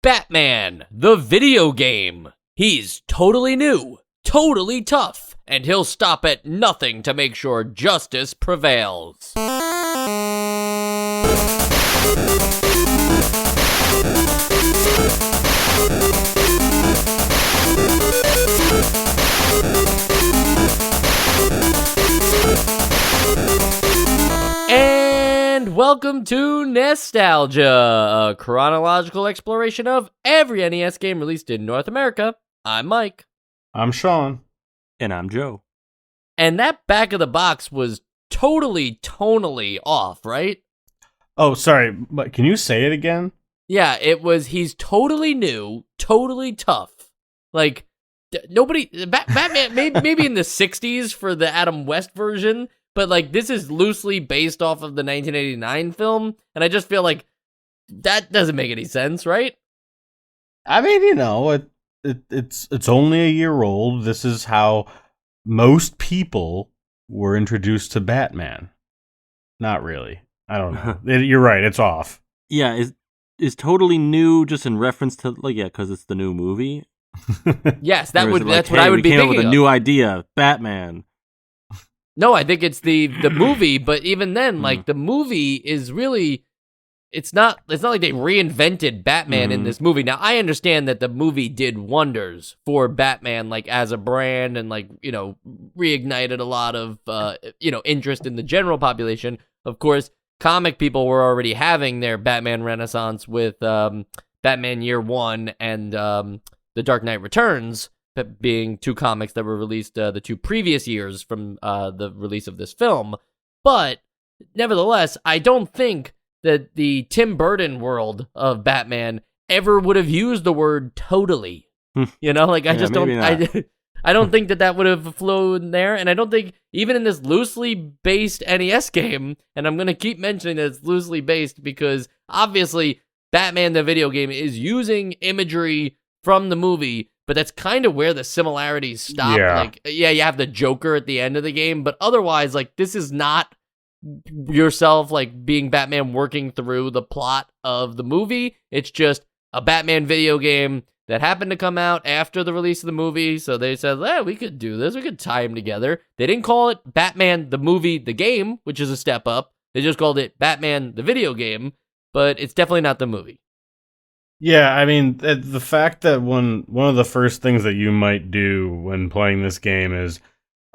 Batman, the video game. He's totally new, totally tough, and he'll stop at nothing to make sure justice prevails. And welcome to Nostalgia, a chronological exploration of every NES game released in North America. I'm Mike. I'm Sean. And I'm Joe. And that back of the box was totally tonally off, right? Oh, sorry, but can you say it again? Yeah, it was, he's totally new, totally tough. Like, nobody, Batman, maybe in the 60s for the Adam West version, but like, this is loosely based off of the 1989 film, and I just feel like that doesn't make any sense, right? I mean, you know, it's only a year old. This is how most people were introduced to Batman. Not really. I don't know. You're right. It's off. Yeah, is totally new just in reference to because it's the new movie? Yes, that's what hey, I would be thinking thinking of. With a of. new idea, Batman. No, I think it's the movie, but even then, like, the movie is really, it's not like they reinvented Batman in this movie. Now, I understand that the movie did wonders for Batman, like, as a brand, and, like, you know, reignited a lot of, interest in the general population. Of course, comic people were already having their Batman renaissance with Batman Year One and The Dark Knight Returns, being two comics that were released the two previous years from the release of this film. But nevertheless, I don't think that the Tim Burton world of Batman ever would have used the word totally. You know, like, I just don't, I don't think that would have flown there. And I don't think even in this loosely based NES game, and I'm going to keep mentioning that it's loosely based because obviously Batman the video game is using imagery from the movie, but that's kind of where the similarities stop. Yeah. Like, yeah, you have the Joker at the end of the game, but otherwise, like, this is not yourself, like, being Batman working through the plot of the movie. It's just a Batman video game that happened to come out after the release of the movie, so they said, we could do this, we could tie them together. They didn't call it Batman the movie, the game, which is a step up. They just called it Batman the video game, but it's definitely not the movie. Yeah, I mean, the fact that one of the first things that you might do when playing this game is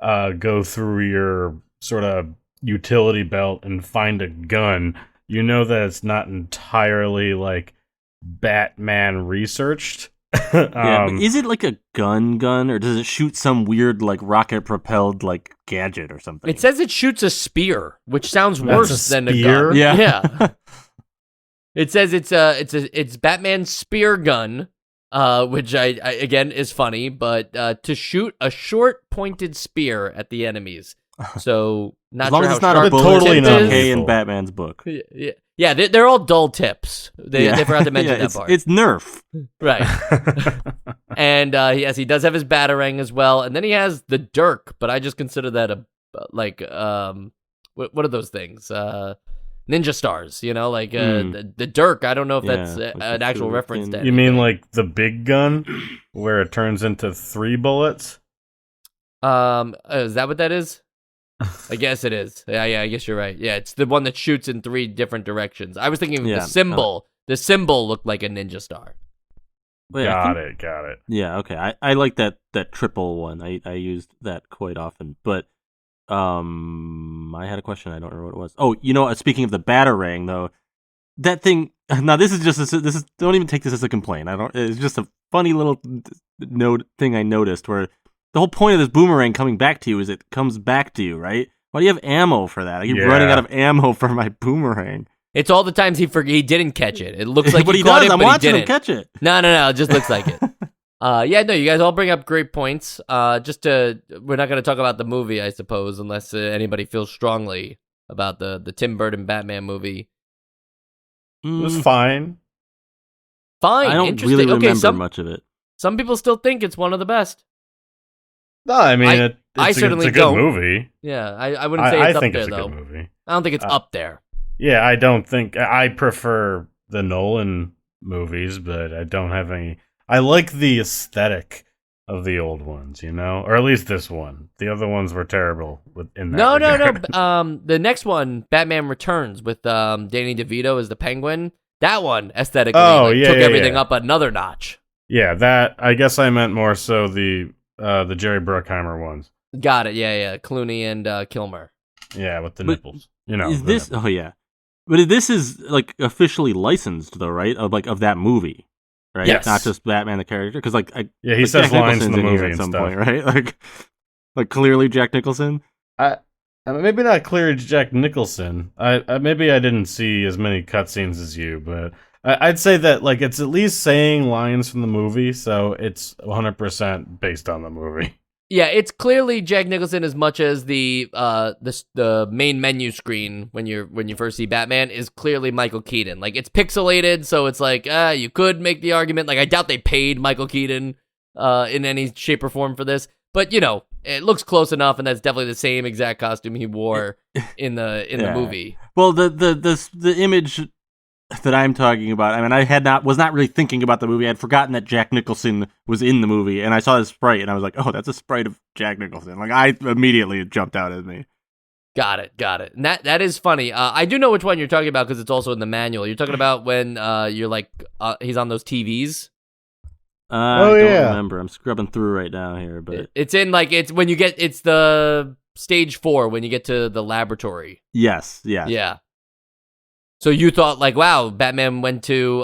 go through your sort of utility belt and find a gun, you know that it's not entirely, like, Batman researched. But is it like a gun, or does it shoot some weird, like, rocket-propelled, like, gadget or something? It says it shoots a spear, which sounds worse than a spear? gun. Yeah. It says it's Batman's spear gun, which I again is funny, but to shoot a short pointed spear at the enemies. So not as long sure as it's how not a sharp bullet, totally it's not okay in lethal. Batman's book. Yeah, they're all dull tips. They forgot to mention that it's, part. It's Nerf. Right. And yes, he does have his Batarang as well, and then he has the Dirk, but I just consider that what are those things? Ninja stars, you know, like the Dirk. I don't know if that's like an actual reference to anything. You mean like the big gun where it turns into 3 bullets? Is that what that is? I guess it is. Yeah, I guess you're right. Yeah, it's the one that shoots in 3 different directions. I was thinking of the symbol. The symbol looked like a ninja star. Wait, Got it. Yeah, okay. I like that triple one. I used that quite often. But I had a question. I don't remember what it was. Oh, you know, speaking of the Batarang, though, that thing. Now, this is don't even take this as a complaint. It's just a funny little thing I noticed where the whole point of this boomerang coming back to you is it comes back to you, right? Why do you have ammo for that? I keep running out of ammo for my boomerang. It's all the times he didn't catch it. It looks like but he does. caught it, I'm but watching he him didn't. catch it. No, it just looks like it. You guys all bring up great points. We're not going to talk about the movie, I suppose, unless anybody feels strongly about the Tim Burton Batman movie. It was fine. Fine, I don't interesting. really remember Okay, much of it. Some people still think it's one of the best. No, I mean, I certainly it's a good don't. movie. Yeah, I wouldn't say it's up think there, it's a though. good movie. I don't think it's up there. Yeah, I don't think I prefer the Nolan movies, but I don't have any. I like the aesthetic of the old ones, or at least this one. The other ones were terrible in that No, regard. no. The next one, Batman Returns, with Danny DeVito as the Penguin. That one aesthetically took everything up another notch. Yeah, that I guess I meant more so the Jerry Bruckheimer ones. Got it. Yeah. Clooney and Kilmer. Yeah, with the nipples. Is this? Oh yeah, but this is like officially licensed though, right? Of that movie, right? Yes. Not just Batman the character, because he says Jack lines in Nicholson's the movie here at and some stuff. point, right? Like clearly Jack Nicholson. I mean, maybe not clear Jack Nicholson. Maybe I didn't see as many cutscenes as you, but I'd say that like it's at least saying lines from the movie, so it's 100% based on the movie. Yeah, it's clearly Jack Nicholson as much as the main menu screen when you first see Batman is clearly Michael Keaton. Like it's pixelated, so it's like you could make the argument. Like I doubt they paid Michael Keaton in any shape or form for this, but it looks close enough, and that's definitely the same exact costume he wore in the movie. Well, the image that I'm talking about, I mean, was not really thinking about the movie. I had forgotten that Jack Nicholson was in the movie, and I saw his sprite, and I was like, oh, that's a sprite of Jack Nicholson. Like, it jumped out at me. Got it. And that is funny. I do know which one you're talking about because it's also in the manual. You're talking about when you're like, he's on those TVs. I don't remember. I'm scrubbing through right now here, but it's in it's when you get, it's the stage 4 when you get to the laboratory. Yes. Yeah. So you thought like, wow, Batman went to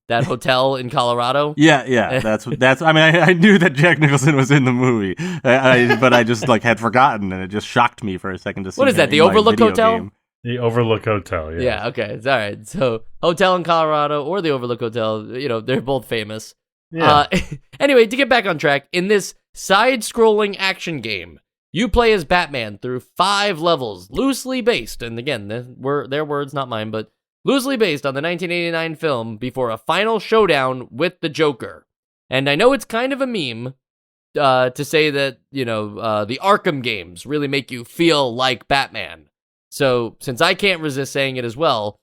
that hotel in Colorado? Yeah. That's. I mean, I knew that Jack Nicholson was in the movie, but I just had forgotten, and it just shocked me for a second to see. What is that? The Overlook Hotel? Game. The Overlook Hotel. Yeah. Yeah. Okay. It's all right. So hotel in Colorado or the Overlook Hotel, they're both famous. Yeah. Anyway, to get back on track, in this side-scrolling action game, you play as Batman through 5 levels, loosely based, and again, their words, not mine, but loosely based on the 1989 film before a final showdown with the Joker. And I know it's kind of a meme to say that, the Arkham games really make you feel like Batman. So, since I can't resist saying it as well,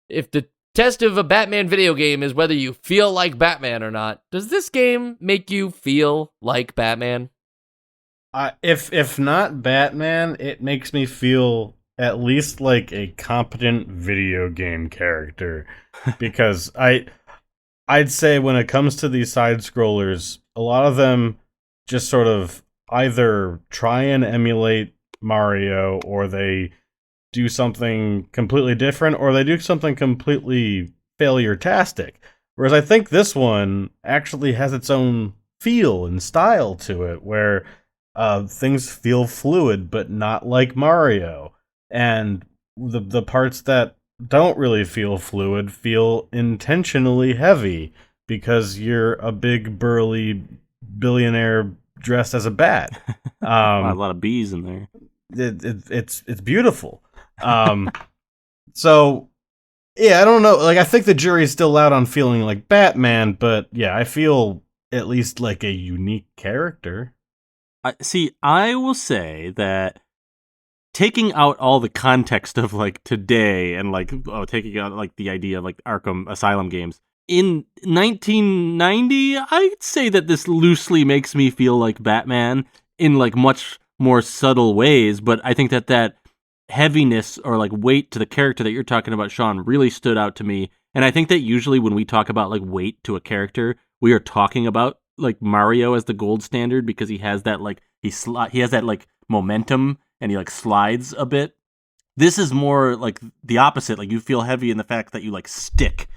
if the test of a Batman video game is whether you feel like Batman or not, does this game make you feel like Batman? If not Batman, it makes me feel at least like a competent video game character, because I'd say when it comes to these side scrollers, a lot of them just sort of either try and emulate Mario, or they do something completely different, or they do something completely failure-tastic. Whereas I think this one actually has its own feel and style to it, where things feel fluid, but not like Mario. And the parts that don't really feel fluid feel intentionally heavy, because you're a big, burly billionaire dressed as a bat. A lot of bees in there. It's beautiful. So yeah, I don't know. Like, I think the jury's still out on feeling like Batman, but yeah, I feel at least like a unique character. I will say that taking out all the context of like today and taking out like the idea of like Arkham Asylum games in 1990, I'd say that this loosely makes me feel like Batman in like much more subtle ways. But I think that heaviness or like weight to the character that you're talking about, Sean, really stood out to me. And I think that usually when we talk about like weight to a character, we are talking about like Mario as the gold standard, because he has that like he has that like momentum, and he like slides a bit. This is more like the opposite. Like, you feel heavy in the fact that you like stick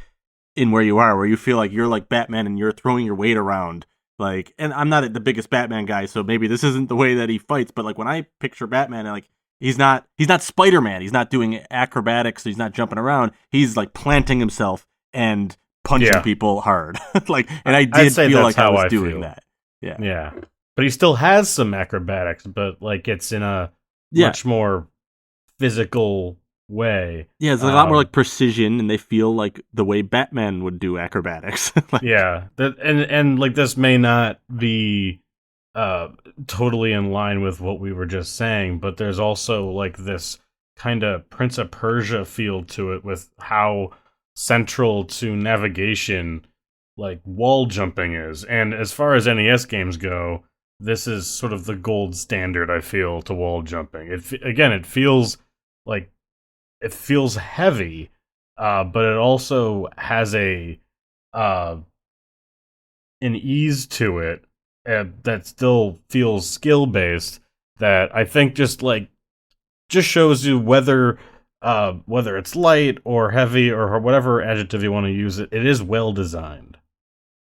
in where you are, where you feel like you're like Batman and you're throwing your weight around. Like, and I'm not the biggest Batman guy, so maybe this isn't the way that he fights, but like when I picture Batman, like he's not Spider-Man. He's not doing acrobatics. He's not jumping around. He's like planting himself and punching people hard. Like, and I did feel like I was doing that. Yeah. Yeah. But he still has some acrobatics, but like it's in a much more physical way. Yeah, it's a lot more like precision, and they feel like the way Batman would do acrobatics. Yeah. And like this may not be totally in line with what we were just saying, but there's also like this kind of Prince of Persia feel to it, with how central to navigation like wall jumping is. And as far as NES games go, this is sort of the gold standard, I feel, to wall jumping. It feels like it feels heavy, but it also has an ease to it that still feels skill based. That I think just shows you whether it's light or heavy or whatever adjective you want to use. It is well designed.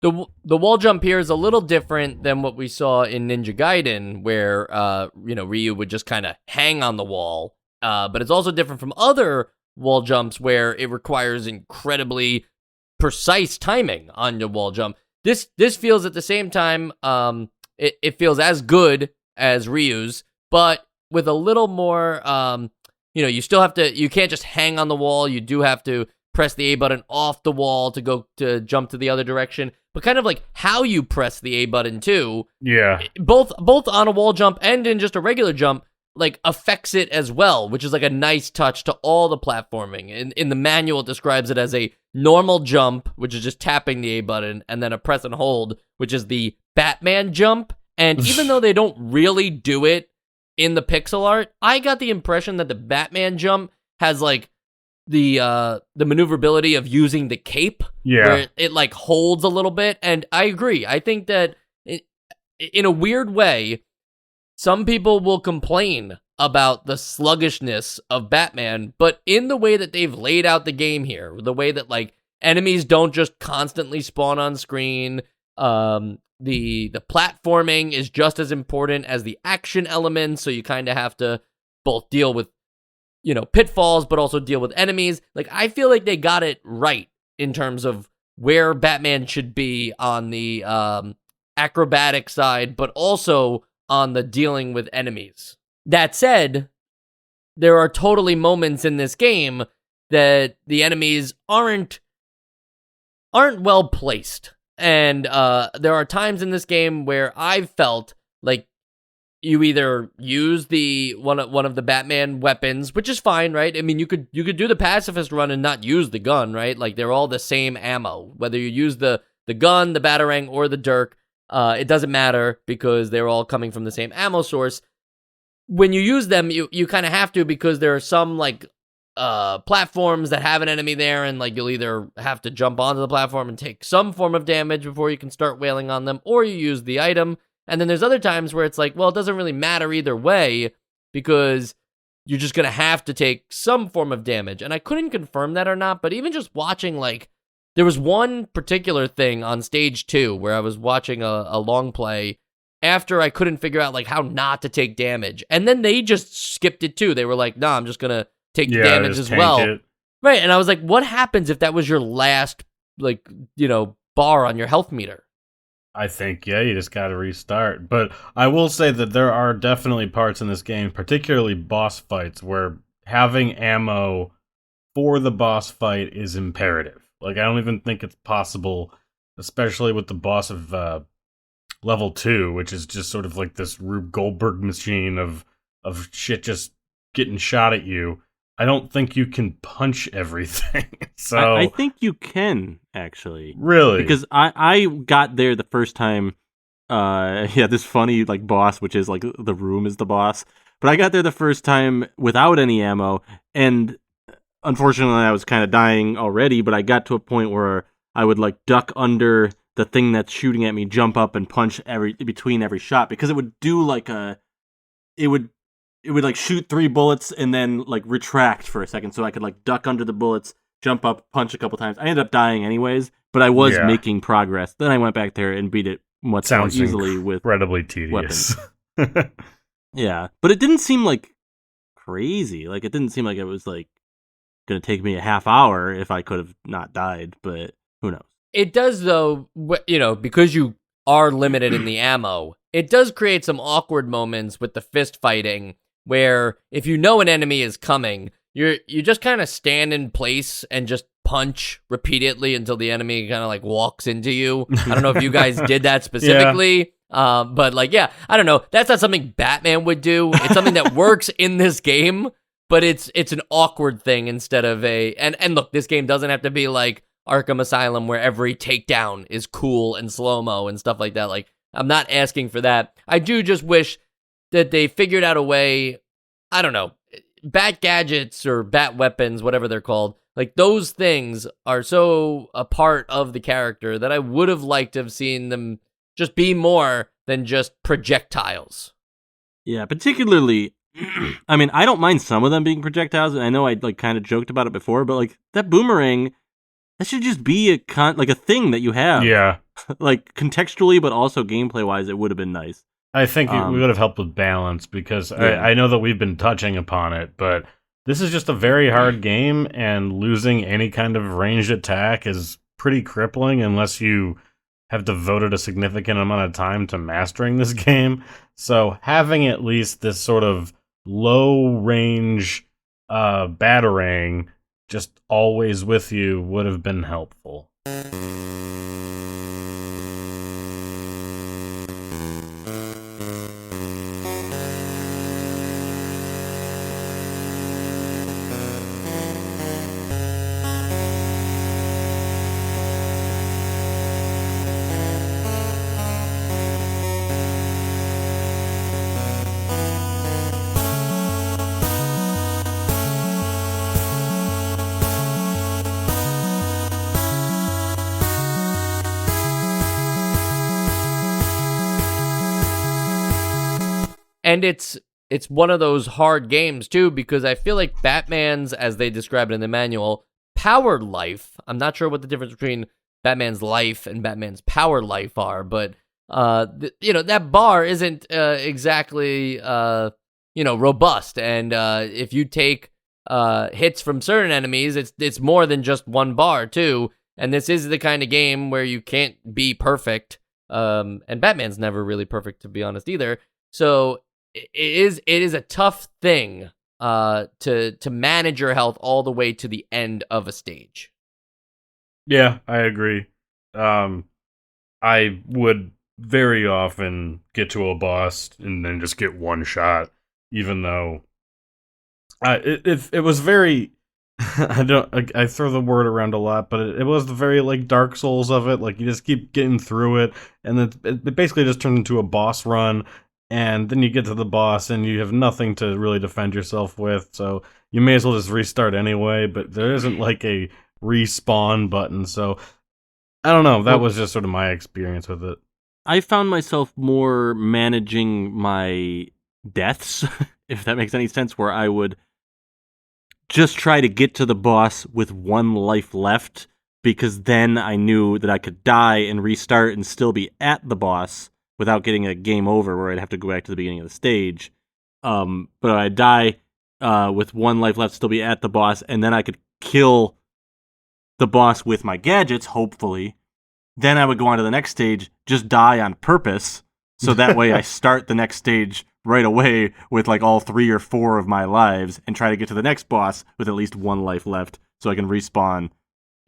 The wall jump here is a little different than what we saw in Ninja Gaiden, where Ryu would just kind of hang on the wall. But it's also different from other wall jumps where it requires incredibly precise timing on your wall jump. This feels at the same time, it feels as good as Ryu's, but with a little more, you still have to, you can't just hang on the wall. You do have to press the A button off the wall to go to jump to the other direction, but kind of like how you press the A button too. Yeah. Both on a wall jump and in just a regular jump, like affects it as well, which is like a nice touch to all the platforming. In the manual, it describes it as a normal jump, which is just tapping the A button, and then a press and hold, which is the Batman jump. And even though they don't really do it in the pixel art, I got the impression that the Batman jump has like the maneuverability of using the cape, where it like holds a little bit. And I agree. I think that in a weird way, some people will complain about the sluggishness of Batman, but in the way that they've laid out the game here, the way that like enemies don't just constantly spawn on screen, the platforming is just as important as the action elements, so you kind of have to both deal with pitfalls, but also deal with enemies. Like, I feel like they got it right in terms of where Batman should be on the acrobatic side, but also on the dealing with enemies. That said, there are totally moments in this game that the enemies aren't well placed. And there are times in this game where I've felt like you either use the one of the Batman weapons, which is fine, right? I mean, you could do the pacifist run and not use the gun, right? Like, they're all the same ammo. Whether you use the gun, the batarang, or the dirk, it doesn't matter because they're all coming from the same ammo source. When you use them, you kind of have to, because there are some like platforms that have an enemy there, and like you'll either have to jump onto the platform and take some form of damage before you can start wailing on them, or you use the item. And then there's other times where it's like, well, it doesn't really matter either way because you're just going to have to take some form of damage. And I couldn't confirm that or not, but even just watching, like, there was one particular thing on stage 2 where I was watching a long play after I couldn't figure out, like, how not to take damage. And then they just skipped it too. They were like, nah, I'm just going to take the damage as well. It. Right. And I was like, what happens if that was your last, like, bar on your health meter? I think, you just got to restart. But I will say that there are definitely parts in this game, particularly boss fights, where having ammo for the boss fight is imperative. Like, I don't even think it's possible, especially with the boss of level 2, which is just sort of like this Rube Goldberg machine of shit just getting shot at you. I don't think you can punch everything. So I think you can, actually. Really? Because I got there the first time, this funny like boss, which is like the room is the boss. But I got there the first time without any ammo, and unfortunately I was kind of dying already, but I got to a point where I would like duck under the thing that's shooting at me, jump up and punch between every shot, because it would do like it would like shoot 3 bullets and then like retract for a second, so I could like duck under the bullets, jump up, punch a couple times. I ended up dying anyways, but I was making progress. Then I went back there and beat it much more easily with incredibly tedious weapons. Yeah, but it didn't seem like crazy. Like, it didn't seem like it was like going to take me a half hour if I could have not died, but who knows? It does, though, because you are limited in the ammo, it does create some awkward moments with the fist fighting, where if you know an enemy is coming, you just kind of stand in place and just punch repeatedly until the enemy kind of like walks into you. I don't know if you guys did that specifically, but like, I don't know. That's not something Batman would do. It's something that works in this game, but it's an awkward thing instead of and look, this game doesn't have to be like Arkham Asylum where every takedown is cool and slow-mo and stuff like that. Like, I'm not asking for that. I do just wish that they figured out a way, I don't know, bat gadgets or bat weapons, whatever they're called, like those things are so a part of the character that I would have liked to have seen them just be more than just projectiles. Yeah, particularly, I mean, I don't mind some of them being projectiles, and I know I like kind of joked about it before, but like that boomerang, that should just be like a thing that you have. Yeah. Like contextually, but also gameplay wise, it would have been nice. I think it would have helped with balance because I know that we've been touching upon it, but this is just a very hard game, and losing any kind of ranged attack is pretty crippling unless you have devoted a significant amount of time to mastering this game. So having at least this sort of low range batarang just always with you would have been helpful. And it's one of those hard games too, because I feel like Batman's, as they describe it in the manual, power life. I'm not sure what the difference between Batman's life and Batman's power life are, but that bar isn't exactly robust. And if you take hits from certain enemies, it's more than just one bar too. And this is the kind of game where you can't be perfect. And Batman's never really perfect, to be honest, either. So it is a tough thing to manage your health all the way to the end of a stage. Yeah, I agree. I would very often get to a boss and then just get one shot, even though it was very I throw the word around a lot, but it was the very like Dark Souls of it. Like you just keep getting through it, and it basically just turned into a boss run. And then you get to the boss and you have nothing to really defend yourself with, so you may as well just restart anyway, but there isn't like a respawn button, so I don't know, that was just sort of my experience with it. I found myself more managing my deaths, if that makes any sense, where I would just try to get to the boss with one life left, because then I knew that I could die and restart and still be at the boss without getting a game over where I'd have to go back to the beginning of the stage. But I'd die with one life left, still be at the boss, and then I could kill the boss with my gadgets, hopefully. Then I would go on to the next stage, just die on purpose, so that way I start the next stage right away with like all 3 or 4 of my lives, and try to get to the next boss with at least one life left, so I can respawn,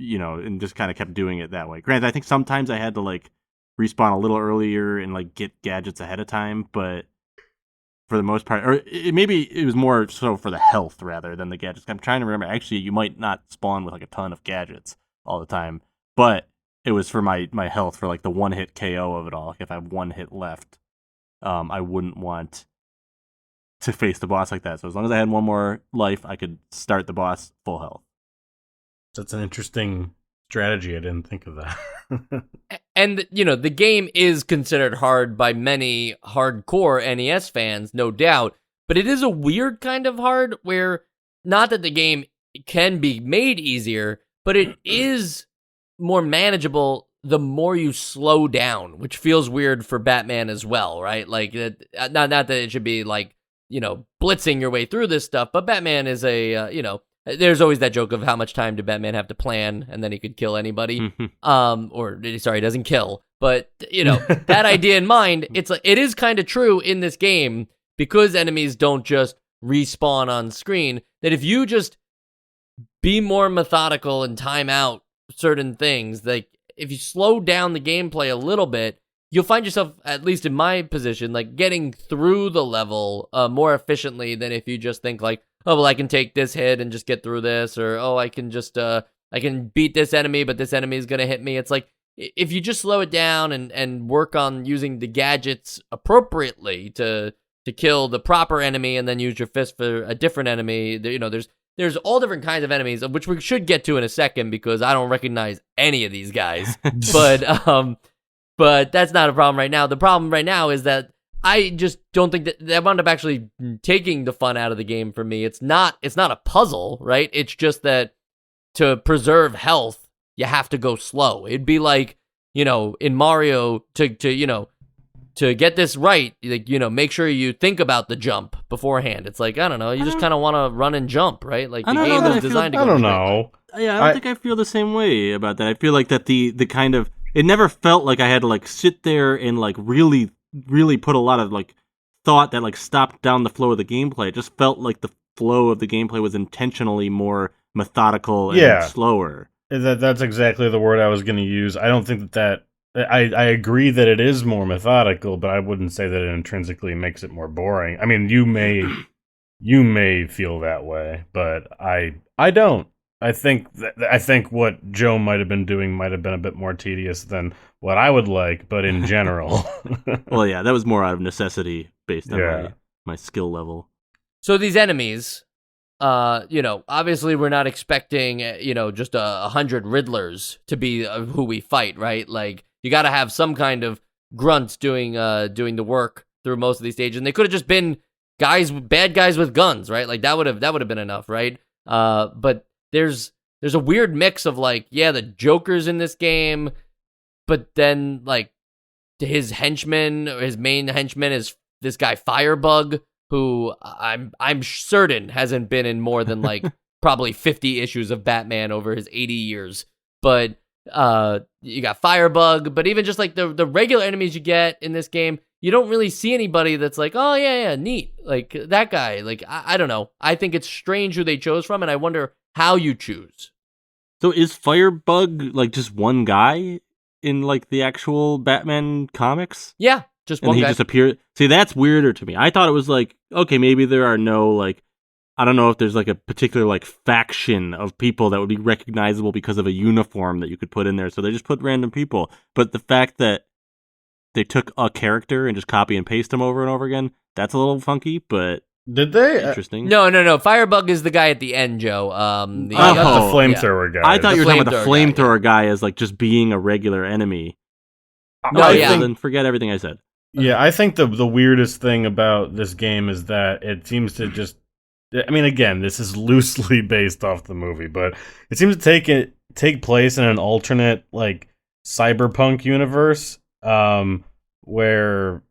and just kind of kept doing it that way. Granted, I think sometimes I had to like respawn a little earlier and like get gadgets ahead of time, but for the most part, or maybe it was more so for the health rather than the gadgets. I'm trying to remember. Actually, you might not spawn with like a ton of gadgets all the time, but it was for my health, for like the one hit KO of it all. If I have one hit left, I wouldn't want to face the boss like that. So as long as I had one more life, I could start the boss full health. That's an interesting strategy. I didn't think of that. And, the game is considered hard by many hardcore NES fans, no doubt, but it is a weird kind of hard where, not that the game can be made easier, but it is more manageable the more you slow down, which feels weird for Batman as well, right? Like, not that it should be like, blitzing your way through this stuff, but Batman is there's always that joke of how much time did Batman have to plan, and then he could kill anybody. He doesn't kill. But, that idea in mind, it's like, it is kind of true in this game, because enemies don't just respawn on screen, that if you just be more methodical and time out certain things, like, if you slow down the gameplay a little bit, you'll find yourself, at least in my position, like, getting through the level more efficiently than if you just think, like, oh, well, I can take this hit and just get through this, or, oh, I can just, I can beat this enemy, but this enemy is going to hit me. It's like, if you just slow it down and work on using the gadgets appropriately to kill the proper enemy and then use your fist for a different enemy, there's all different kinds of enemies, which we should get to in a second because I don't recognize any of these guys. But that's not a problem right now. The problem right now is that I just don't think that wound up actually taking the fun out of the game for me. It's not a puzzle, right? It's just that to preserve health, you have to go slow. It'd be like, in Mario to get this right, like, make sure you think about the jump beforehand. It's like, I don't know, you just kind of want to run and jump, right? Like the game is designed to go. I don't know. Yeah, I don't think I feel the same way about that. I feel like that the kind of, it never felt like I had to like sit there and like really, really put a lot of like thought that like stopped down the flow of the gameplay. It just felt like the flow of the gameplay was intentionally more methodical and slower. That's exactly the word I was going to use. I don't think that I agree that it is more methodical, but I wouldn't say that it intrinsically makes it more boring. I mean, you may feel that way, but I don't. I think what Joe might have been doing might have been a bit more tedious than what I would like, but in general. Well, yeah, that was more out of necessity based on my skill level. So these enemies, obviously we're not expecting, just 100 Riddlers to be who we fight, right? Like, you got to have some kind of grunts doing the work through most of these stages. And they could have just been bad guys with guns, right? Like that would have been enough, right? But there's a weird mix of like, the Joker's in this game, but then like his henchman, or his main henchman, is this guy Firebug, who I'm certain hasn't been in more than like probably 50 issues of Batman over his 80 years. But you got Firebug, but even just like the regular enemies you get in this game, you don't really see anybody that's like, oh yeah, neat, like that guy. Like I don't know. I think it's strange who they chose from, and I wonder how you choose. So is Firebug like just one guy in like the actual Batman comics? Yeah, just one guy. And he just appeared. See, that's weirder to me. I thought it was like, okay, maybe there are no like, I don't know if there's like a particular like faction of people that would be recognizable because of a uniform that you could put in there. So they just put random people. But the fact that they took a character and just copy and paste them over and over again, that's a little funky, but did they? Interesting. No. Firebug is the guy at the end, Joe. The flamethrower guy. I thought you were talking about the flamethrower guy as like just being a regular enemy. Then forget everything I said. Yeah, I think the weirdest thing about this game is that it seems to just, I mean, again, this is loosely based off the movie, but it seems to take place in an alternate like cyberpunk universe, where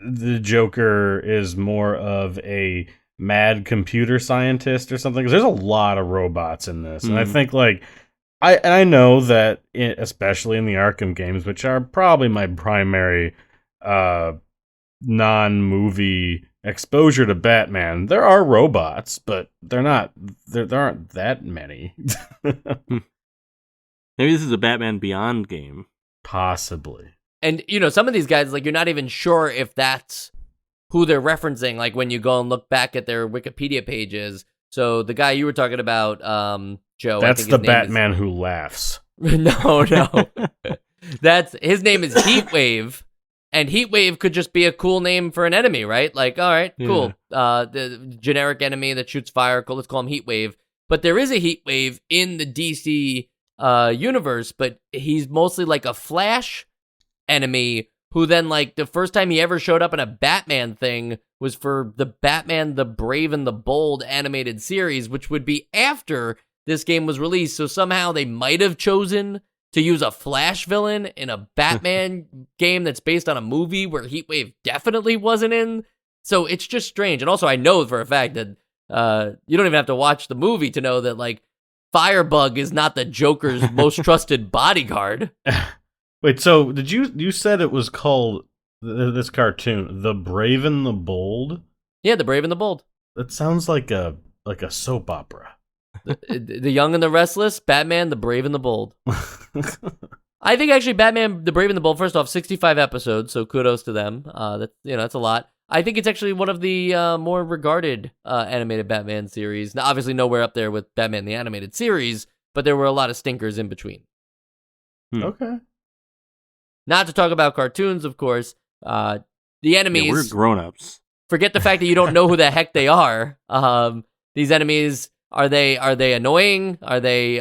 the Joker is more of a mad computer scientist or something. 'Cause there's a lot of robots in this, and I think like I know that especially in the Arkham games, which are probably my primary non-movie exposure to Batman, there are robots, but there aren't that many. Maybe this is a Batman Beyond game. Possibly. And, some of these guys, like, you're not even sure if that's who they're referencing, like, when you go and look back at their Wikipedia pages. So the guy you were talking about, Joe, that's the Batman who laughs. No. His name is Heatwave, and Heatwave could just be a cool name for an enemy, right? Like, all right, cool. The generic enemy that shoots fire, cool, let's call him Heatwave. But there is a Heatwave in the DC universe, but he's mostly like a Flash enemy who then, like, the first time he ever showed up in a Batman thing was for the Batman the Brave and the Bold animated series, which would be after this game was released. So somehow they might have chosen to use a Flash villain in a Batman game that's based on a movie where Heatwave definitely wasn't in. So it's just strange. And also I know for a fact that you don't even have to watch the movie to know that, like, Firebug is not the Joker's most trusted bodyguard. Wait, so did you said it was called this cartoon, The Brave and the Bold? Yeah, The Brave and the Bold. That sounds like a soap opera. The Young and the Restless, Batman, The Brave and the Bold. I think actually Batman, The Brave and the Bold, first off, 65 episodes, so kudos to them. That's a lot. I think it's actually one of the more regarded animated Batman series. Now, obviously, nowhere up there with Batman the Animated Series, but there were a lot of stinkers in between. Okay. Not to talk about cartoons, of course. The enemies. Yeah, we're grown-ups. Forget the fact that you don't know who the heck they are. These enemies, are they annoying? Are they,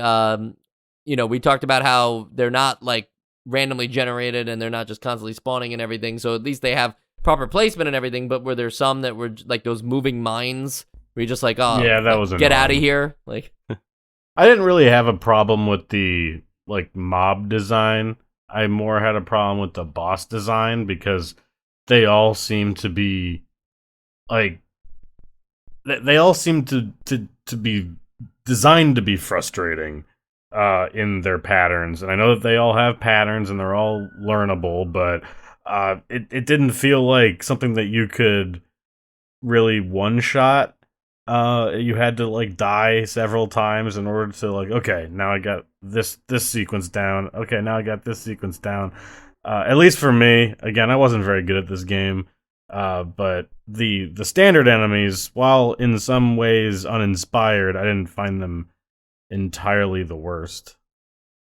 we talked about how they're not like randomly generated and they're not just constantly spawning and everything. So at least they have proper placement and everything. But were there some that were like those moving mines where you're just like, oh, yeah, that like, was get out of annoying. here? Like, I didn't really have a problem with the like mob design. I more had a problem with the boss design because they all seem to be like they all seem to be designed to be frustrating in their patterns. And I know that they all have patterns and they're all learnable, but it didn't feel like something that you could really one shot. You had to like die several times in order to like, okay, now I got this sequence down. Okay, now I got this sequence down. At least for me, again, I wasn't very good at this game. But the standard enemies, while in some ways uninspired, I didn't find them entirely the worst.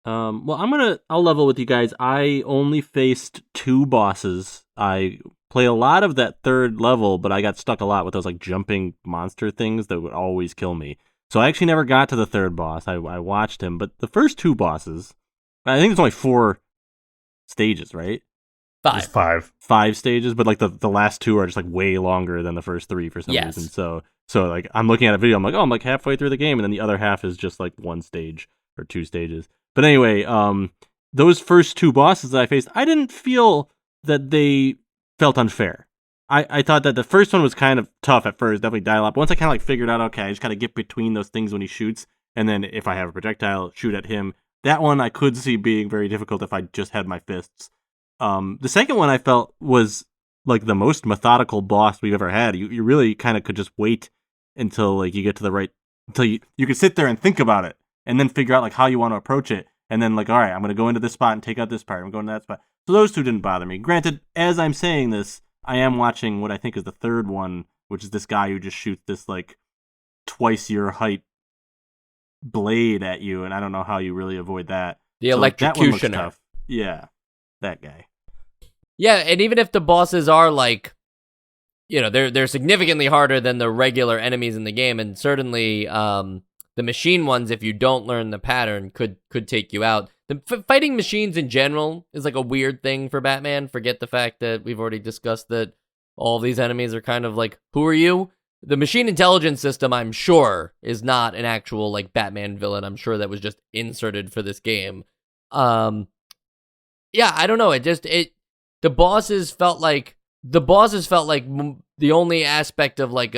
Well, I'll level with you guys. I only faced 2 bosses. I play a lot of that 3rd level, but I got stuck a lot with those like jumping monster things that would always kill me. So I actually never got to the 3rd boss. I watched him, but the first 2 bosses, I think there's only 4 stages, right? 5. Just 5. 5 stages, but like the last 2 are just like way longer than the first 3 for some Yes. reason. So like I'm looking at a video, I'm like, oh, I'm like halfway through the game, and then the other half is just like 1 stage or 2 stages. But anyway, those first 2 bosses that I faced, I didn't feel that they felt unfair. I thought that the first one was kind of tough at first, definitely dial up. Once I kind of like figured out, okay, I just got to get between those things when he shoots, and then if I have a projectile, shoot at him. That one I could see being very difficult if I just had my fists. The second one I felt was like the most methodical boss we've ever had. You really kind of could just wait until like you get to the right, until you could sit there and think about it and then figure out like how you want to approach it. And then like, all right, I'm going to go into this spot and take out this part. I'm going to that spot. So those 2 didn't bother me. Granted, as I'm saying this, I am watching what I think is the 3rd one, which is this guy who just shoots this like twice your height blade at you. And I don't know how you really avoid that. The So, like, that one looks electrocutioner. tough. Yeah, that guy. Yeah, and even if the bosses are like, they're significantly harder than the regular enemies in the game, and certainly the machine ones, if you don't learn the pattern, could take you out. The fighting machines in general is like a weird thing for Batman. Forget the fact that we've already discussed that all these enemies are kind of like, who are you? The machine intelligence system, I'm sure, is not an actual like Batman villain. I'm sure that was just inserted for this game. Yeah, I don't know. The bosses felt like the only aspect of like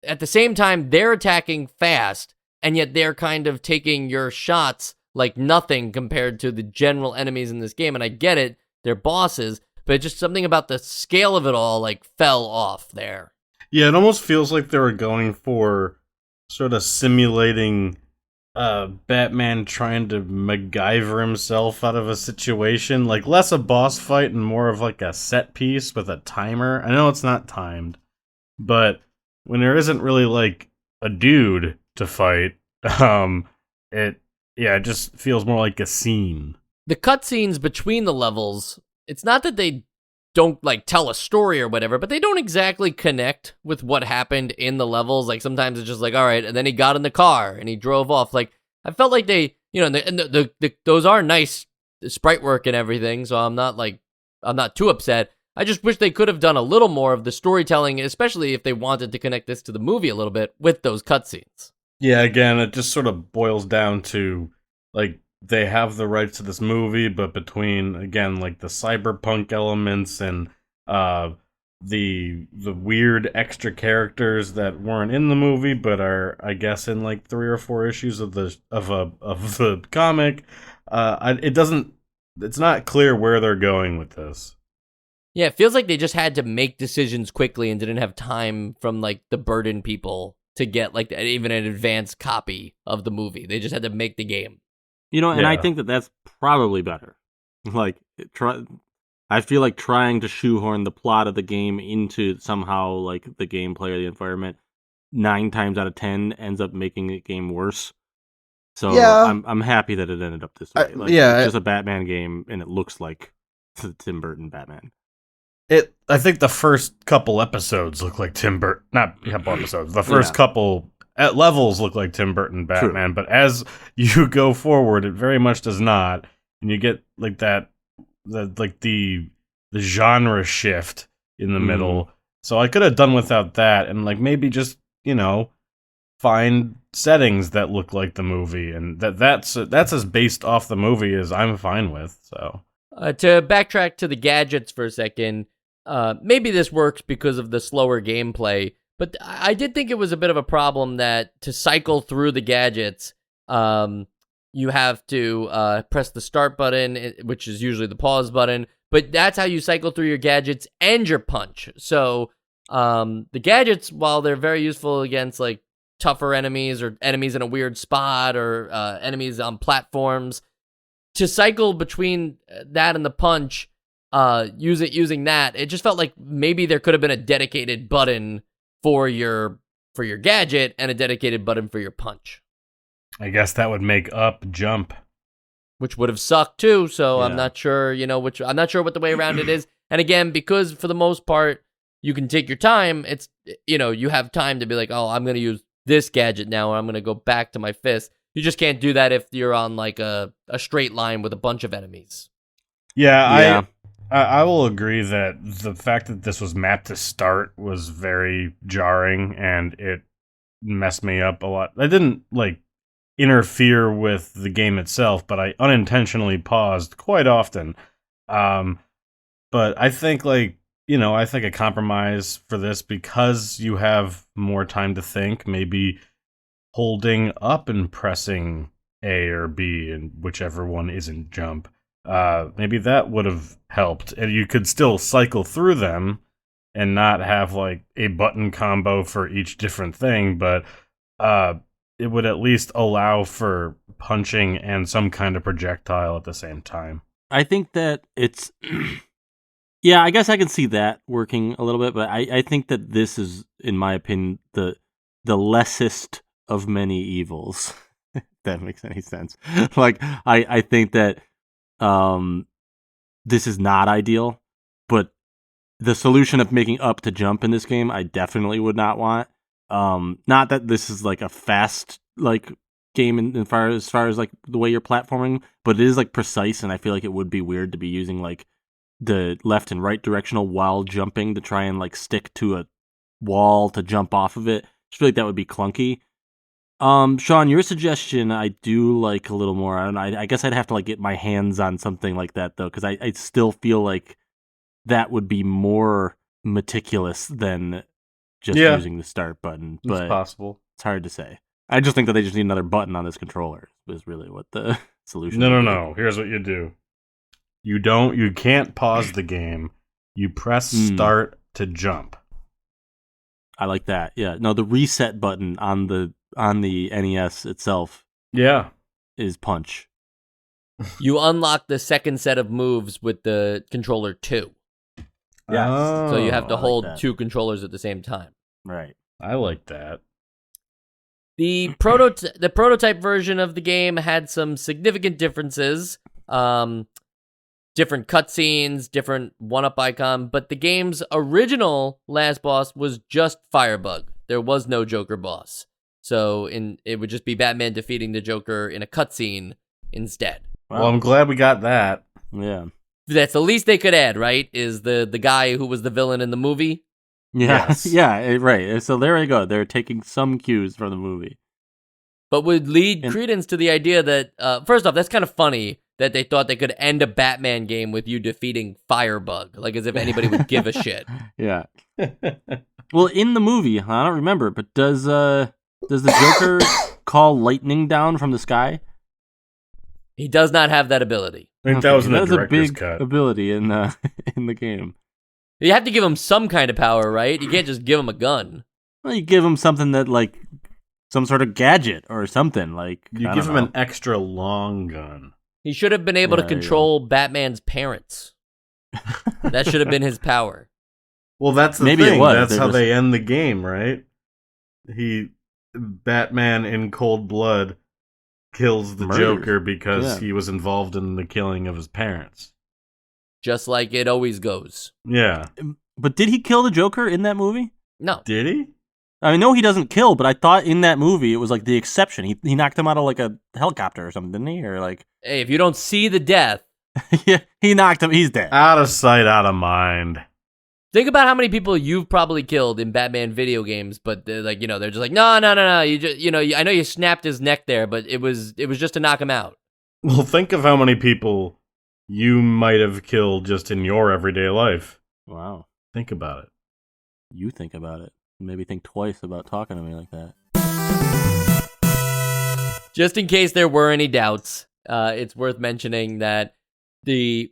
at the same time they're attacking fast and yet they're kind of taking your shots like nothing compared to the general enemies in this game. And I get it, they're bosses, but just something about the scale of it all like fell off there. Yeah, it almost feels like they were going for sort of simulating Batman trying to MacGyver himself out of a situation, like less a boss fight and more of like a set piece with a timer. I know it's not timed, but when there isn't really like a dude to fight, it just feels more like a scene. The cutscenes between the levels, it's not that they don't like tell a story or whatever, but they don't exactly connect with what happened in the levels. Like sometimes it's just like, all right, and then he got in the car and he drove off. Like I felt like they, those are nice sprite work and everything. So I'm not too upset. I just wish they could have done a little more of the storytelling, especially if they wanted to connect this to the movie a little bit with those cutscenes. Yeah, again, it just sort of boils down to like they have the rights to this movie, but between again like the cyberpunk elements and the weird extra characters that weren't in the movie but are I guess in like 3 or 4 issues of the comic, it's not clear where they're going with this. Yeah, it feels like they just had to make decisions quickly and didn't have time from like the burden people to get like even an advanced copy of the movie. They just had to make the game. And I Yeah. think that that's probably better. Like, I feel like trying to shoehorn the plot of the game into somehow like the gameplay or the environment 9 times out of 10 ends up making the game worse. So Yeah. I'm happy that it ended up this way. It's just a Batman game, and it looks like the Tim Burton Batman. I think the first couple episodes look like Tim Burton. Not a couple episodes. The first couple levels look like Tim Burton Batman. True. But as you go forward, it very much does not, and you get like the genre shift in the middle. So I could have done without that, and like maybe just find settings that look like the movie, and that's as based off the movie as I'm fine with. So to backtrack to the gadgets for a second, maybe this works because of the slower gameplay, but I did think it was a bit of a problem that to cycle through the gadgets, you have to press the start button, which is usually the pause button, but that's how you cycle through your gadgets and your punch. So the gadgets, while they're very useful against like tougher enemies or enemies in a weird spot or enemies on platforms, to cycle between that and the punch, using that, it just felt like maybe there could have been a dedicated button for your gadget and a dedicated button for your punch. I guess that would make up jump, which would have sucked too. So yeah. I'm not sure, I'm not sure what the way around it is. And again, because for the most part you can take your time, it's you have time to be like, oh, I'm going to use this gadget now, and I'm going to go back to my fist. You just can't do that if you're on like a straight line with a bunch of enemies. Yeah. I will agree that the fact that this was mapped to start was very jarring, and it messed me up a lot. I didn't like interfere with the game itself, but I unintentionally paused quite often. But I think I think a compromise for this, because you have more time to think, maybe holding up and pressing A or B, and whichever one isn't jump, maybe that would have helped. And you could still cycle through them and not have like a button combo for each different thing, but it would at least allow for punching and some kind of projectile at the same time. I think that it's... Yeah, I guess I can see that working a little bit, but I think that this is, in my opinion, the lessest of many evils. If that makes any sense. Like, I think that this is not ideal, but the solution of making up to jump in this game, I definitely would not want. Not that this is like a fast game as far as like the way you're platforming, but it is like precise, and I feel like it would be weird to be using like the left and right directional while jumping to try and like stick to a wall to jump off of it. I just feel like that would be clunky. Sean, your suggestion I do like a little more. I guess I'd have to like get my hands on something like that though, because I still feel like that would be more meticulous than just using the start button. But it's possible. It's hard to say. I just think that they just need another button on this controller is really what the solution is. No. Here's what you do. You can't pause the game. You press start to jump. I like that. Yeah. No, the reset button on the NES itself. Yeah. Is punch. You unlock the second set of moves with the controller 2. Yes. So you have to hold 2 controllers at the same time. Right. I like that. The prototype version of the game had some significant differences. Different cutscenes, different one-up icon, but the game's original last boss was just Firebug. There was no Joker boss. So it would just be Batman defeating the Joker in a cutscene instead. Wow. Well, I'm glad we got that. Yeah. That's the least they could add, right? Is the guy who was the villain in the movie? Yeah. Yes. Yeah, right. So there you go. They're taking some cues from the movie. But would lead credence to the idea that, first off, that's kind of funny that they thought they could end a Batman game with you defeating Firebug, like as if anybody would give a shit. Yeah. Well, in the movie, I don't remember, but does the Joker call lightning down from the sky? He does not have that ability. I think that was in the director's a big cut. ability in the game. You have to give him some kind of power, right? You can't just give him a gun. Well, you give him something that like some sort of gadget or something like. You give him an extra long gun. He should have been able to control Batman's parents. That should have been his power. Well, that's the Maybe it thing. was. That's They're how just- they end the game, right? Batman in cold blood kills the Murders. Joker because Yeah. he was involved in the killing of his parents. Just like it always goes. Yeah. But did he kill the Joker in that movie? No. Did he? I know he doesn't kill, but I thought in that movie it was like the exception. He knocked him out of like a helicopter or something, didn't he? Or like, Hey, if you don't see the death, yeah, he knocked him. He's dead. Out of sight, out of mind. think about how many people you've probably killed in Batman video games, but they're like, they're just like, no. You just, I know you snapped his neck there, but it was just to knock him out. Well, think of how many people you might have killed just in your everyday life. Wow. Think about it. You think about it. Maybe think twice about talking to me like that. Just in case there were any doubts, it's worth mentioning that the,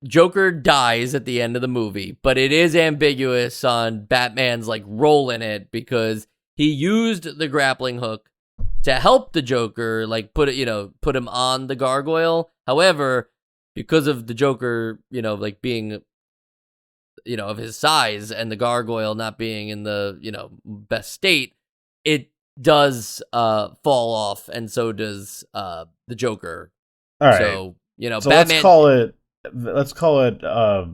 Joker dies at the end of the movie, but it is ambiguous on Batman's role in it because he used the grappling hook to help the Joker, put him on the gargoyle. However, because of the Joker, being, of his size and the gargoyle not being in the, best state, it does fall off, and so does the Joker. All right. So, So Batman. let's call it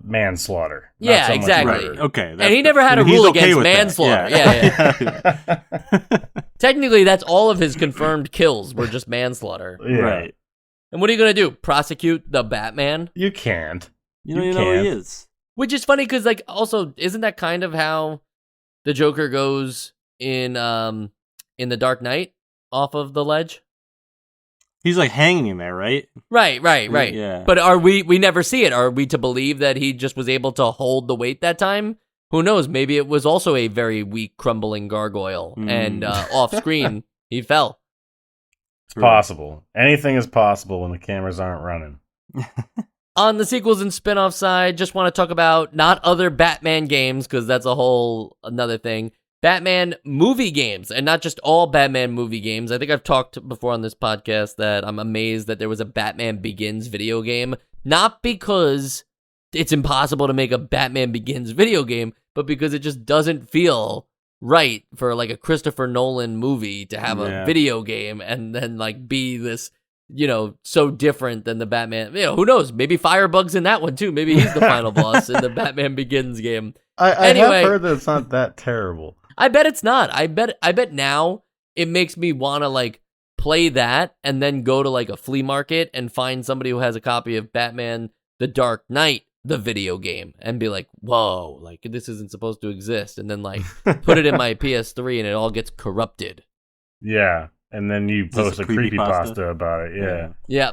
manslaughter. not Yeah, so much exactly. murder. Okay. And he never had a he's rule okay against with that. manslaughter. Yeah. Technically, that's all of his confirmed kills were just manslaughter. Yeah. Right. And what are you going to do? Prosecute the Batman? You can't. You know You he can't. is. Which is funny because, also, isn't that kind of how the Joker goes in The Dark Knight off of the ledge? He's hanging in there, right? Right. Yeah. But we never see it. Are we to believe that he just was able to hold the weight that time? Who knows? Maybe it was also a very weak, crumbling gargoyle, and off screen he fell. It's possible. Anything is possible when the cameras aren't running. On the sequels and spin-off side, just want to talk about not other Batman games, because that's a whole another thing. Batman movie games, and not just all Batman movie games. I think I've talked before on this podcast that I'm amazed that there was a Batman Begins video game. Not because it's impossible to make a Batman Begins video game, but because it just doesn't feel right for a Christopher Nolan movie to have a video game and then be this, so different than the Batman. Who knows? Maybe Firebug's in that one too. Maybe he's the final boss in the Batman Begins game. I Anyway. have heard that it's not that terrible. I bet it's not. I bet now it makes me want to play that and then go to a flea market and find somebody who has a copy of Batman The Dark Knight, the video game, and be like, whoa, this isn't supposed to exist, and then put it in my PS3 and it all gets corrupted. Yeah, and then you this post a a creepypasta? creepypasta about it. Yeah. Yeah.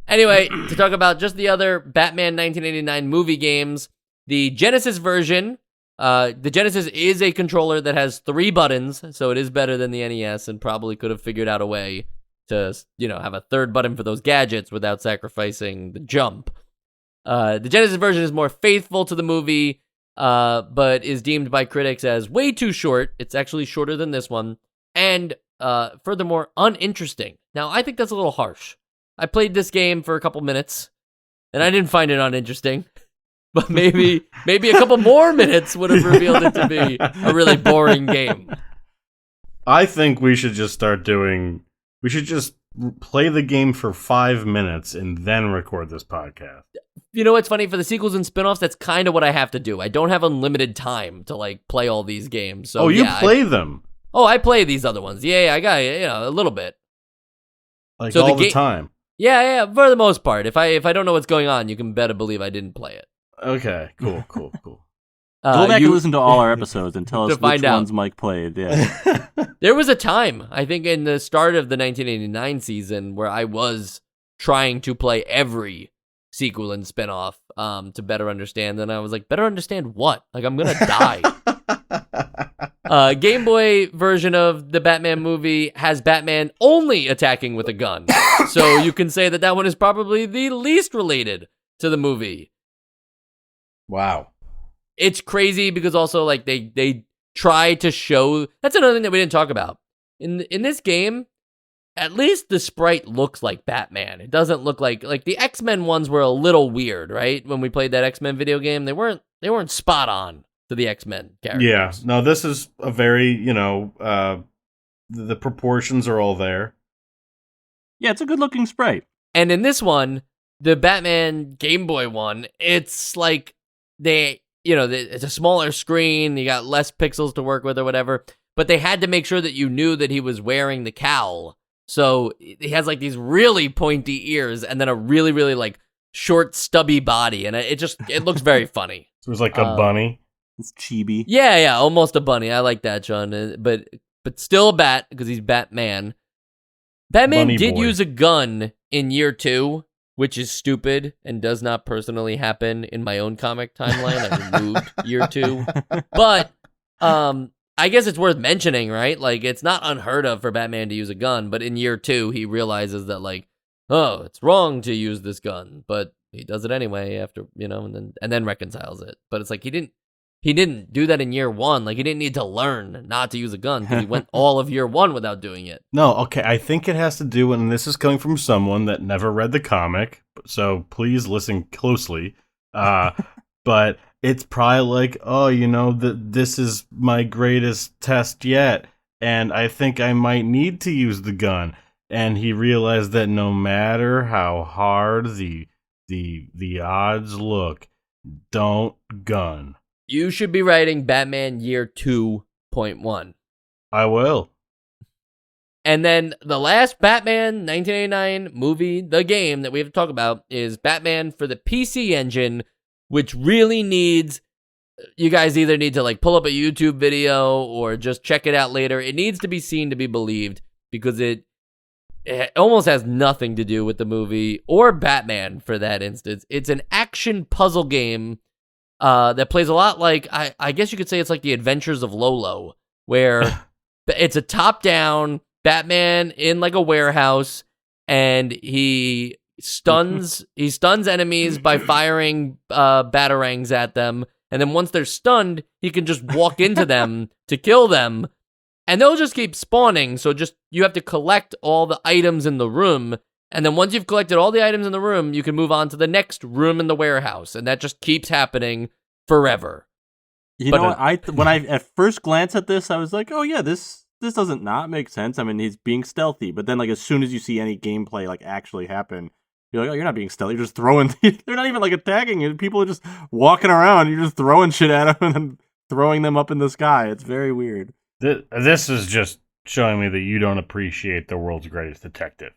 Anyway, to talk about just the other Batman 1989 movie games, the Genesis version. The Genesis is a controller that has 3 buttons, so it is better than the NES, and probably could have figured out a way to, have a 3rd button for those gadgets without sacrificing the jump. The Genesis version is more faithful to the movie, but is deemed by critics as way too short. It's actually shorter than this one, and furthermore, uninteresting. Now, I think that's a little harsh. I played this game for a couple minutes, and I didn't find it uninteresting. But maybe a couple more minutes would have revealed it to be a really boring game. I think we should just we should just play the game for 5 minutes and then record this podcast. You know what's funny? For the sequels and spin-offs, that's kind of what I have to do. I don't have unlimited time to play all these games. So you play them. I play these other ones. Yeah, I got a little bit. So all the time. Yeah, for the most part. If I don't know what's going on, you can better believe I didn't play it. Okay, cool. Go back and listen to all our episodes and tell us to find which out. ones Mike played. Yeah. There was a time, I think in the start of the 1989 season, where I was trying to play every sequel and spinoff to better understand. And I was like, better understand what? I'm going to die. Game Boy version of the Batman movie has Batman only attacking with a gun. So you can say that one is probably the least related to the movie. Wow. It's crazy because also they try to show. That's another thing that we didn't talk about in this game. at least the sprite looks like Batman. It doesn't look like the X-Men ones were a little weird, right? When we played that X-Men video game, they weren't spot on to the X-Men characters. Yeah, no, this is a very, the proportions are all there. Yeah, it's a good looking sprite. And in this one, the Batman Game Boy one, it's like it's a smaller screen, you got less pixels to work with or whatever, but they had to make sure that you knew that he was wearing the cowl. So he has like these really pointy ears and then a really, really like short, stubby body, and it looks very funny. So it was like a bunny. It's chibi. Yeah, almost a bunny. I like that, John. But still a bat because he's Batman. Batman Bunny did boy. use a gun in year 2, which is stupid and does not personally happen in my own comic timeline. I removed year 2. But I guess it's worth mentioning, right? Like, it's not unheard of for Batman to use a gun, but in year 2, he realizes that, like, oh, it's wrong to use this gun, but he does it anyway after, and then reconciles it. But it's like he didn't do that in year 1. Like, he didn't need to learn not to use a gun because he went all of year 1 without doing it. No, okay, I think it has to do, and this is coming from someone that never read the comic, so please listen closely. But it's probably like, oh, this is my greatest test yet, and I think I might need to use the gun. And he realized that no matter how hard the odds look, don't gun. You should be writing Batman Year 2.1. I will. And then the last Batman 1989 movie, the game that we have to talk about, is Batman for the PC Engine, which really needs... You guys either need to like pull up a YouTube video or just check it out later. It needs to be seen to be believed because it almost has nothing to do with the movie or Batman for that instance. It's an action puzzle game that plays a lot like, I guess you could say it's like the Adventures of Lolo, where it's a top-down Batman in like a warehouse, and he stuns enemies by firing batarangs at them, and then once they're stunned, he can just walk into them to kill them, and they'll just keep spawning, so you have to collect all the items in the room, and then once you've collected all the items in the room, you can move on to the next room in the warehouse, and that just keeps happening forever. You know what? When I at first glance at this, I was like, oh yeah, this doesn't not make sense. I mean, he's being stealthy, but then like as soon as you see any gameplay like actually happen, you're like, oh, you're not being stealthy. You're just throwing. They're not even like attacking you. People are just walking around. You're just throwing shit at them and then throwing them up in the sky. It's very weird. This is just showing me that you don't appreciate the world's greatest detective.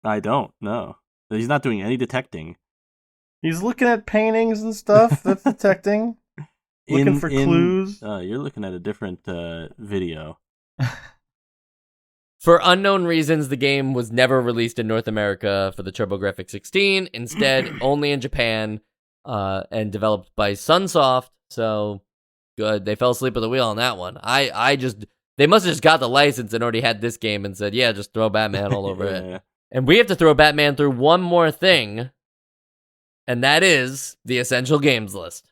I don't. No, he's not doing any detecting. He's looking at paintings and stuff. That's detecting. Looking for clues. You're looking at a different video. For unknown reasons, the game was never released in North America for the TurboGrafx 16. Instead, only in Japan, and developed by Sunsoft. So good, they fell asleep at the wheel on that one. They must have just got the license and already had this game and said, yeah, just throw Batman all over it. And we have to throw Batman through one more thing, and that is the Essential Games list.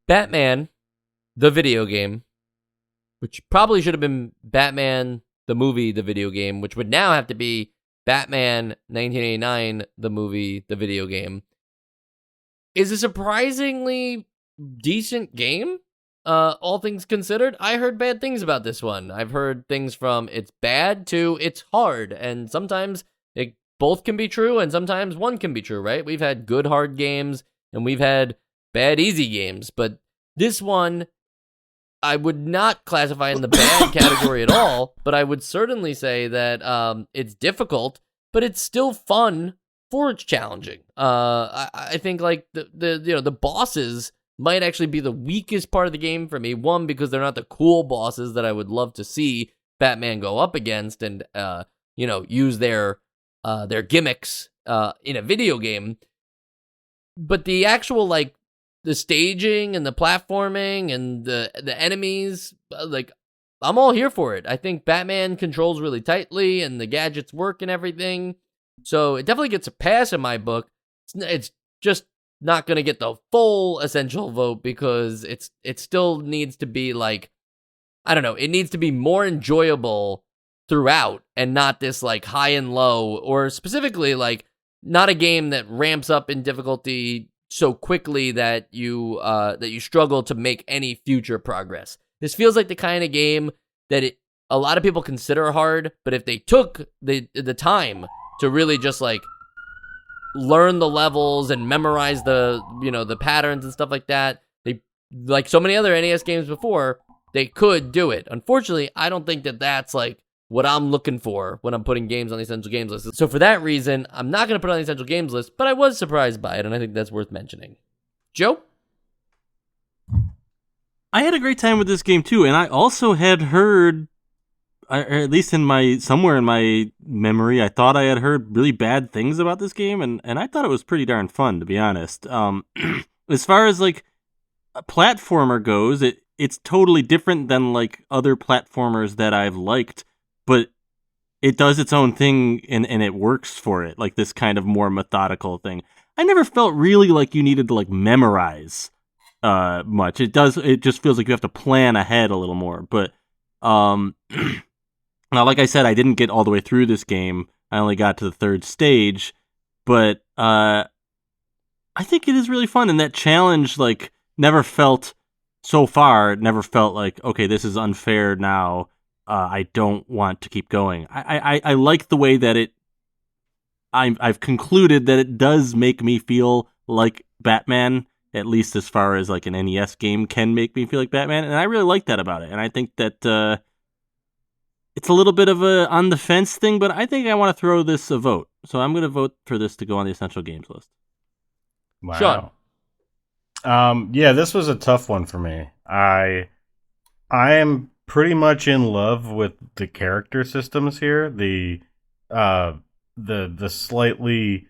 Batman, the video game, which probably should have been Batman, the movie, the video game, which would now have to be Batman 1989, the movie, the video game, is a surprisingly decent game, all things considered. I heard bad things about this one. I've heard things from it's bad to it's hard, and sometimes it both can be true, and sometimes one can be true, right? We've had good hard games, and we've had bad easy games, but this one I would not classify in the bad category at all, but I would certainly say that it's difficult, but it's still fun for it's challenging. I think like the bosses might actually be the weakest part of the game for me. One, because they're not the cool bosses that I would love to see Batman go up against and use their gimmicks in a video game. But the actual like the staging and the platforming and the enemies, like, I'm all here for it. I think Batman controls really tightly and the gadgets work and everything. So it definitely gets a pass in my book. It's just not going to get the full essential vote because it still needs to be like I don't know, it needs to be more enjoyable throughout and not this like high and low, or specifically like not a game that ramps up in difficulty so quickly that you struggle to make any future progress. This feels like the kind of game that a lot of people consider hard, but if they took the time to really just like learn the levels and memorize the patterns and stuff like that, they, like so many other NES games before, they could do it. Unfortunately, I don't think that that's like what I'm looking for when I'm putting games on the Essential Games list. So for that reason, I'm not going to put it on the Essential Games list, but I was surprised by it, and I think that's worth mentioning. Joe? I had a great time with this game too, and I also had heard, or at least somewhere in my memory, I thought I had heard really bad things about this game, and I thought it was pretty darn fun, to be honest. As far as like a platformer goes, it's totally different than like other platformers that I've liked, but it does its own thing and it works for it, like this kind of more methodical thing. I never felt really like you needed to like memorize much. It just feels like you have to plan ahead a little more. But now, like I said, I didn't get all the way through this game. I only got to the third stage, but I think it is really fun, and that challenge like never felt like, okay, this is unfair now. I don't want to keep going. I like the way that I've concluded that it does make me feel like Batman, at least as far as like an NES game can make me feel like Batman, and I really like that about it. And I think that it's a little bit of a on the fence thing, but I think I want to throw this a vote. So I'm going to vote for this to go on the Essential Games list. Wow. Sean. Yeah, this was a tough one for me. I am pretty much in love with the character systems here. The slightly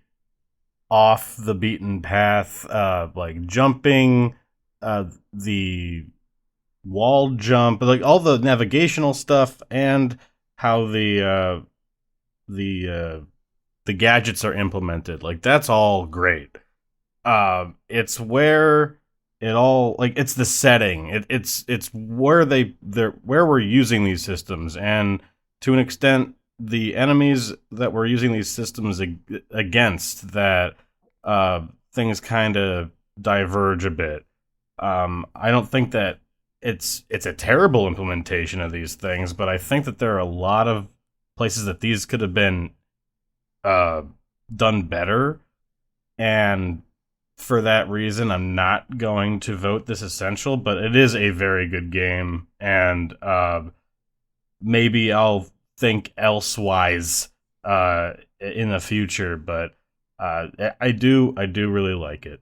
off the beaten path, like jumping, the wall jump, like all the navigational stuff, and how the gadgets are implemented. Like that's all great. It's where it all, like, it's the setting. It's where where we're using these systems, and to an extent, the enemies that we're using these systems against, that things kind of diverge a bit. I don't think that it's a terrible implementation of these things, but I think that there are a lot of places that these could have been done better, and for that reason, I'm not going to vote this essential, but it is a very good game, and maybe I'll think elsewise in the future, but I do really like it.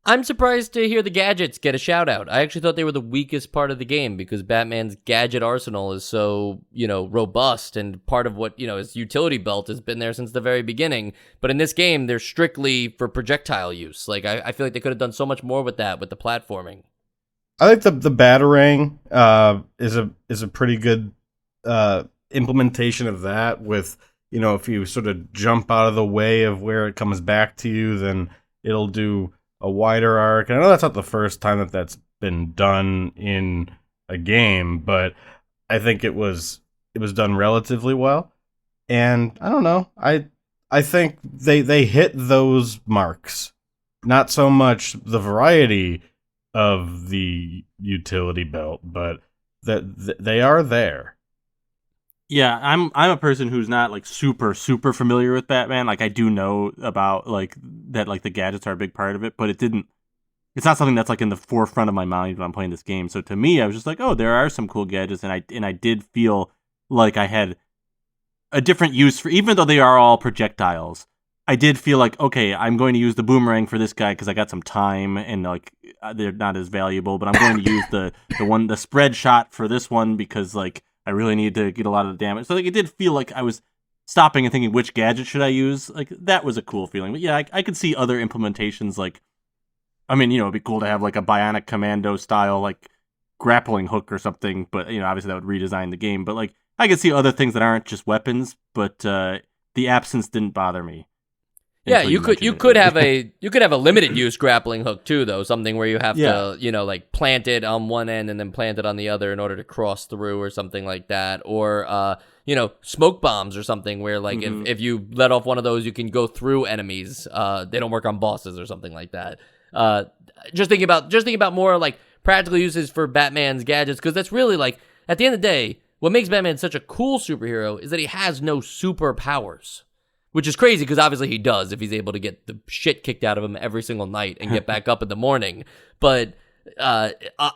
I'm surprised to hear the gadgets get a shout out. I actually thought they were the weakest part of the game because Batman's gadget arsenal is so, robust, and part of what, his utility belt has been there since the very beginning. But in this game, they're strictly for projectile use. Like, I feel like they could have done so much more with that, with the platforming. I think the Batarang is a pretty good implementation of that, with, if you sort of jump out of the way of where it comes back to you, then it'll do a wider arc. And I know that's not the first time that that's been done in a game, but I think it was done relatively well. And I don't know, I think they hit those marks. Not so much the variety of the utility belt, but that they are there. Yeah, I'm a person who's not like super familiar with Batman. Like I do know about like that, like the gadgets are a big part of it, but it's not something that's like in the forefront of my mind when I'm playing this game. So to me, I was just like, oh, there are some cool gadgets, and I did feel like I had a different use for, even though they are all projectiles. I did feel like, okay, I'm going to use the boomerang for this guy because I got some time and like they're not as valuable, but I'm going to use the spread shot for this one because like I really need to get a lot of the damage. So like it did feel like I was stopping and thinking, which gadget should I use? Like that was a cool feeling. But yeah, I could see other implementations. Like, I mean, it'd be cool to have like a Bionic Commando style like grappling hook or something. But obviously that would redesign the game. But like I could see other things that aren't just weapons. But the absence didn't bother me. Yeah, until you mentioned could it. have a limited use grappling hook too, though, something where you have Yeah. to, like plant it on one end and then plant it on the other in order to cross through or something like that, or smoke bombs or something where like if you let off one of those, you can go through enemies. They don't work on bosses or something like that. Just thinking about more like practical uses for Batman's gadgets, because that's really like at the end of the day, what makes Batman such a cool superhero is that he has no superpowers. Which is crazy because obviously he does if he's able to get the shit kicked out of him every single night and get back up in the morning. But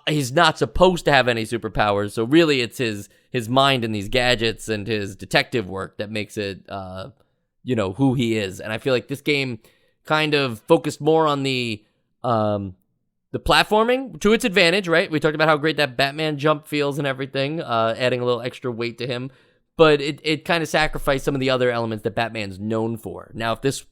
he's not supposed to have any superpowers. So really it's his mind and these gadgets and his detective work that makes it, who he is. And I feel like this game kind of focused more on the platforming to its advantage, right? We talked about how great that Batman jump feels and everything, adding a little extra weight to him. But it kind of sacrificed some of the other elements that Batman's known for. Now, if this,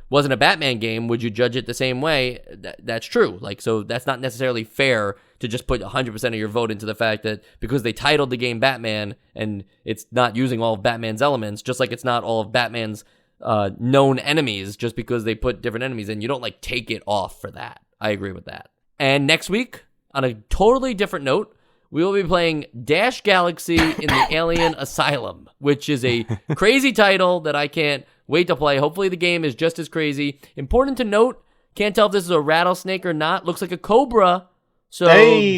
wasn't a Batman game, would you judge it the same way? That's true. Like, so that's not necessarily fair to just put 100% of your vote into the fact that because they titled the game Batman and it's not using all of Batman's elements, just like it's not all of Batman's known enemies, just because they put different enemies in, you don't like take it off for that. I agree with that. And next week, on a totally different note, we will be playing Dash Galaxy in the Alien Asylum, which is a crazy title that I can't wait to play. Hopefully the game is just as crazy. Important to note, can't tell if this is a rattlesnake or not. Looks like a cobra. So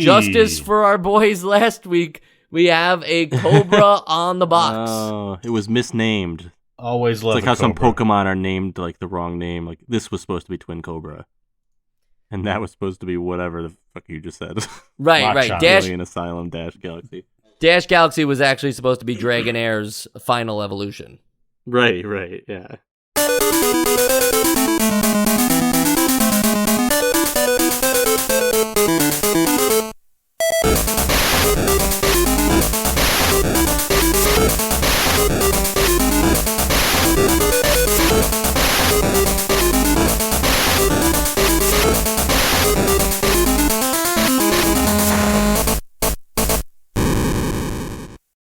justice for our boys last week. We have a cobra on the box. Oh, it was misnamed. Always love It's like how some Cobra. Pokemon are named like the wrong name. Like this was supposed to be Twin Cobra. And that was supposed to be whatever the fuck you just said. Right. Alien Asylum Dash Galaxy. Dash Galaxy was actually supposed to be Dragonair's final evolution. Right, yeah.